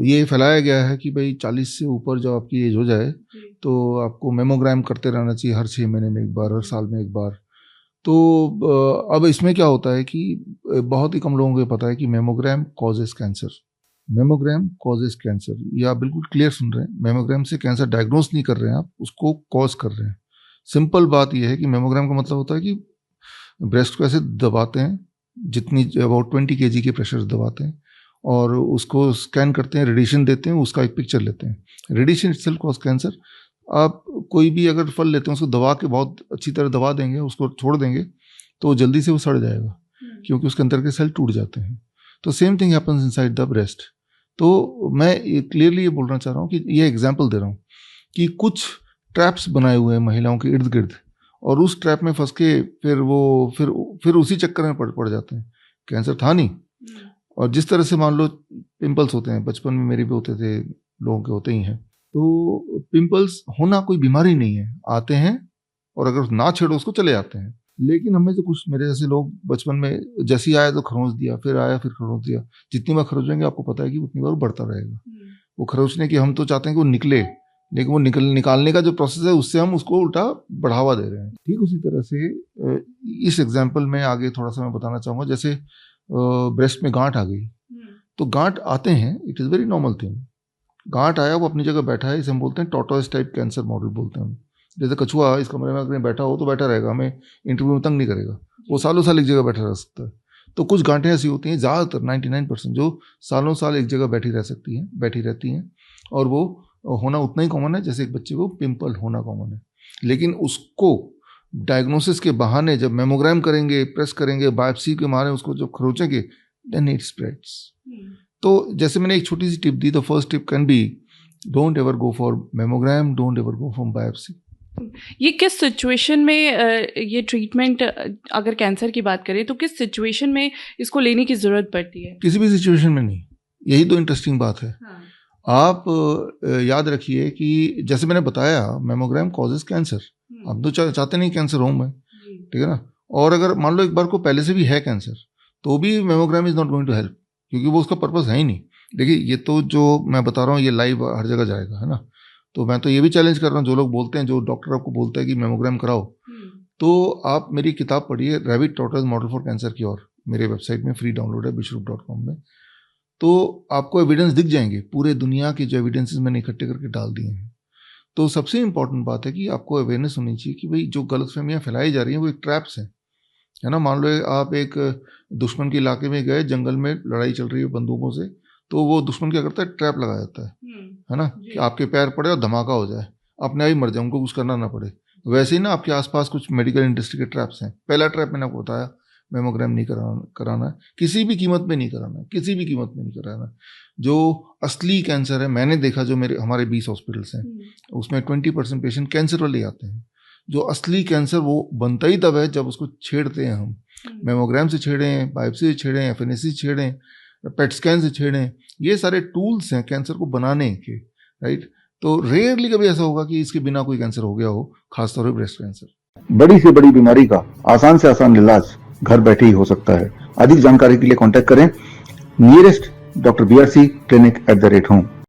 ये फैलाया गया है कि भाई 40 से ऊपर जब आपकी एज हो जाए तो आपको मेमोग्राम करते रहना चाहिए, हर 6 महीने में एक बार, हर साल में एक बार। तो अब इसमें क्या होता है कि बहुत ही कम लोगों को पता है कि mammogram causes cancer. Mammogram causes cancer, ये आप बिल्कुल क्लियर सुन रहे हैं। मेमोग्राम से कैंसर डायग्नोस नहीं कर रहे हैं आप, उसको कॉज कर रहे हैं। सिंपल बात यह है कि मेमोग्राम का मतलब होता है कि ब्रेस्ट को ऐसे दबाते हैं, जितनी अबाउट 20 kg के प्रेशर से दबाते हैं और उसको स्कैन करते हैं, रेडिएशन देते हैं, उसका एक पिक्चर लेते हैं। Radiation itself cause cancer. आप कोई भी अगर फल लेते हैं उसको दबा के बहुत अच्छी तरह दबा देंगे, उसको छोड़ देंगे तो जल्दी से वो सड़ जाएगा क्योंकि उसके अंदर के सेल टूट जाते हैं। तो same thing happens inside the breast. तो मैं क्लियरली ये बोलना चाह रहा हूँ कि ये एग्जाम्पल दे रहा हूँ कि कुछ ट्रैप्स बनाए हुए हैं महिलाओं के इर्द गिर्द और उस ट्रैप में फंस के फिर उसी चक्कर में पड़ जाते हैं। कैंसर था नहीं। और जिस तरह से मान लो पिंपल्स होते हैं, बचपन में मेरे भी होते थे, लोगों के होते ही हैं। तो पिंपल्स होना कोई बीमारी नहीं है, आते हैं और अगर ना छेड़ो उसको चले जाते हैं। लेकिन हमें से कुछ मेरे जैसे लोग बचपन में जैसे ही आया तो खरोंच दिया, फिर आया फिर खरोंच दिया। जितनी बार खरोचेंगे आपको पता है कि उतनी बार बढ़ता रहेगा। वो खरोचने की हम तो चाहते हैं कि वो निकले, लेकिन वो निकालने का जो प्रोसेस है उससे हम उसको उल्टा बढ़ावा दे रहे हैं। ठीक उसी तरह से इस एग्जाम्पल में आगे थोड़ा सा मैं बताना चाहूँगा। जैसे ब्रेस्ट में गांठ आ गई, तो गांठ आते हैं, it is very normal thing. गांठ आया, वो अपनी जगह बैठा है, इसे हम बोलते हैं टॉर्टोइस टाइप कैंसर मॉडल बोलते हैं हम। जैसे कछुआ इस कमरे में अगर बैठा हो तो बैठा रहेगा, हमें इंटरव्यू में तंग नहीं करेगा, वो सालों साल एक जगह बैठा रह सकता है। तो कुछ गांठें ऐसी होती हैं, ज़्यादातर 99% जो सालों साल एक जगह बैठी रहती हैं और वो होना उतना ही कॉमन है जैसे एक बच्चे को पिंपल होना कॉमन है। लेकिन उसको डायग्नोसिस के बहाने जब मेमोग्राम करेंगे, प्रेस करेंगे, बायोप्सी के मारे उसको जब खरोचेंगे, देन इट स्प्रेड्स। तो जैसे मैंने एक छोटी सी टिप दी, the first tip can be don't ever go for mammogram, don't ever go for biopsy. ये किस सिचुएशन में ये ट्रीटमेंट, अगर कैंसर की बात करें तो किस सिचुएशन में इसको लेने की ज़रूरत पड़ती है? किसी भी सिचुएशन में नहीं, यही तो इंटरेस्टिंग बात है। हाँ। आप याद रखिए कि जैसे मैंने बताया मेमोग्राम कॉजेज कैंसर। आप तो चाहते नहीं कैंसर हो मैं, ठीक है ना। और अगर मान लो एक बार को पहले से भी है कैंसर तो भी mammogram is not going to help, क्योंकि वो उसका पर्पस है ही नहीं। देखिए ये तो जो मैं बता रहा हूँ ये लाइव हर जगह जाएगा, है ना। तो मैं तो ये भी चैलेंज कर रहा हूँ, जो लोग बोलते हैं, जो डॉक्टर आपको बोलता है कि मेमोग्राम कराओ, तो आप मेरी किताब पढ़िए, rabbit tortoise model for cancer cure, मेरे वेबसाइट में फ्री डाउनलोड है bishrup.com में। तो आपको एविडेंस दिख जाएंगे, पूरे दुनिया के जो एविडेंसेस मैंने इकट्ठे करके डाल दिए हैं। तो सबसे इंपॉर्टेंट बात है कि आपको अवेयरनेस होनी चाहिए कि भाई जो गलतफहमियां फैलाई जा रही हैं वो एक ट्रैप्स हैं, है ना। मान लो आप एक दुश्मन के इलाके में गए, जंगल में लड़ाई चल रही है बंदूकों से, तो वो दुश्मन क्या करता है, ट्रैप लगा जाता है ना, कि आपके पैर पड़े और धमाका हो जाए, अपने आप ही मर जाए, उनको कुछ करना ना पड़े। वैसे ही ना आपके आसपास कुछ मेडिकल इंडस्ट्री के ट्रैप्स हैं। पहला ट्रैप मैंने आपको बताया, मेमोग्राम नहीं कराना है, किसी भी कीमत पे नहीं कराना है, किसी भी कीमत में नहीं कराना। जो असली कैंसर है, मैंने देखा जो हमारे 20 हॉस्पिटल्स हैं उसमें 20% पेशेंट कैंसर वाले आते हैं। जो असली कैंसर वो बनता ही तब है जब उसको छेड़ते हैं हम, मेमोग्राम से छेड़ें, बायोप्सी से छेड़ें, एफएनएसी से छेड़ें, पेट स्कैन से छेड़ें। ये सारे टूल्स हैं कैंसर को बनाने के, राइट। तो रेयरली कभी ऐसा होगा कि इसके बिना कोई कैंसर हो गया हो, खासतौर पर ब्रेस्ट कैंसर। बड़ी से बड़ी बीमारी का आसान से आसान इलाज घर बैठे ही हो सकता है। अधिक जानकारी के लिए कांटेक्ट करें नियरेस्ट डॉक्टर BRC clinic@home।